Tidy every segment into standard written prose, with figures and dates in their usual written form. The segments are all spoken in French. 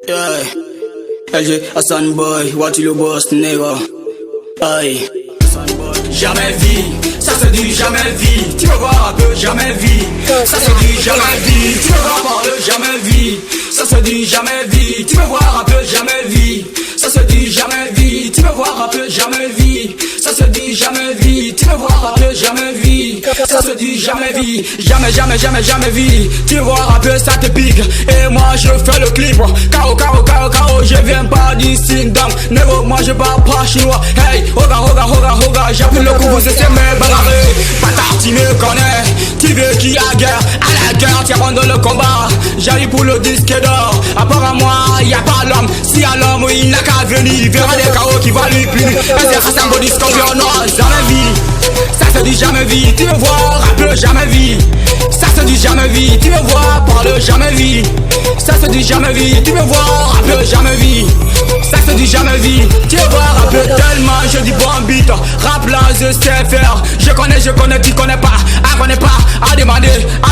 Yeah. LG, Hassan Boy, what you boss, nigga. Aïe. Jamais vie, ça se dit jamais vie. Tu veux voir un peu, jamais vie. Ça se dit jamais vie. Tu veux voir par le jamais vie. Ça se dit jamais vie. Tu veux voir un peu, jamais vie. Ça se dit jamais vie. Tu veux voir un peu, jamais vie. Ça se dit jamais vie. Tu veux voir un peu, jamais vie. Ça se dit jamais vie. Jamais, jamais, jamais, jamais vie. Tu veux voir un peu, ça te pique. Et moi je fais le clip. K.O. K.O. K.O. K.O. Je viens pas d'ici, donc négo, moi je parle pas chinois. Hey, hoga, hoga, hoga, hoga. J'appuie le coup, vous essayez de me bagarrer. Bâtard, tu me connais. Tu veux qui a guerre? À la guerre, tu abandonnes le combat. J'arrive pour le disque d'or. À part à moi, y'a pas l'homme. Si à l'homme, il n'a qu'à venir. Il verra des chaos qui va lui punir. C'est un body scorpion, non, jamais vie. Ça se dit jamais vie. Tu veux voir, rappelle jamais vie. Ça se dit jamais vie. Tu veux voir, parle jamais vie. Ça se dit jamais vie. Tu veux voir, rappelle jamais vie. Ça se dit jamais vie. Tu veux voir, rappelle tellement. Je dis bon beat. Rap là, je sais faire. Je connais, tu connais pas. Ah, connais pas. À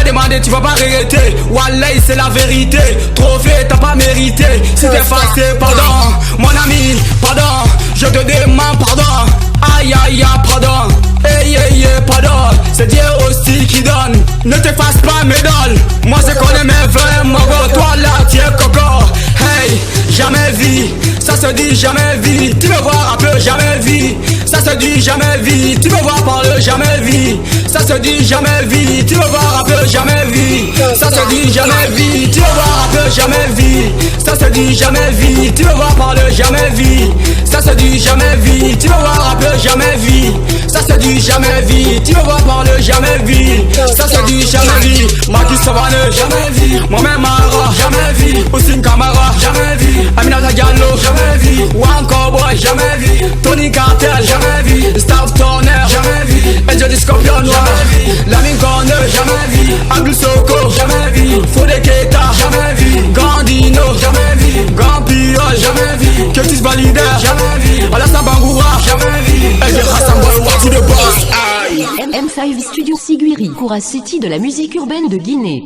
demander, tu vas pas regretter. Wallah, c'est la vérité. Trophée, t'as pas mérité. Si t'es passé, pardon. Mon ami, pardon. Je te demande pardon. Aïe, aïe, aïe, pardon. Hey, hey, hey, pardon. C'est Dieu aussi qui donne. Ne te fasse pas médaille. Moi, je connais mes vrais mogos. Toi là, tu es coco. Hey, jamais vie. Ça se dit jamais vie. Tu veux voir un peu, jamais vie. Ça se dit jamais vie. Tu veux voir parler, jamais vie. Ça se dit jamais vie. Tu veux voir un peu, jamais vie. Ça se dit jamais vie. Tu veux voir un peu, jamais vie. Ça se dit jamais vie. Tu veux voir parler, jamais vie. Ça se dit jamais vie. Tu veux voir un peu, jamais vie. Ça se dit jamais vie. Tu veux voir parler, jamais vie. Ça se dit jamais vie. Maki Savane, jamais vie. Moi-même Mara, jamais vie. Oussin Kamara, jamais vie. Aminata Diallo, jamais vie. One Cowboy, jamais vie. Tony Cartel, jamais vie. Staff Turner, jamais vie. LG Scorpion, jamais vie. Lamine Corner, jamais vie. Abdul Soko, jamais vie. Fodé Keita, jamais vie. Gandino, jamais vie. Gampiol, jamais vie. Curtis Valider, jamais vie. Alassane Bangoura, jamais vie. LG Hassan Boy, what to the boss. M5 Studio Siguiri, Koura City de la musique urbaine de Guinée.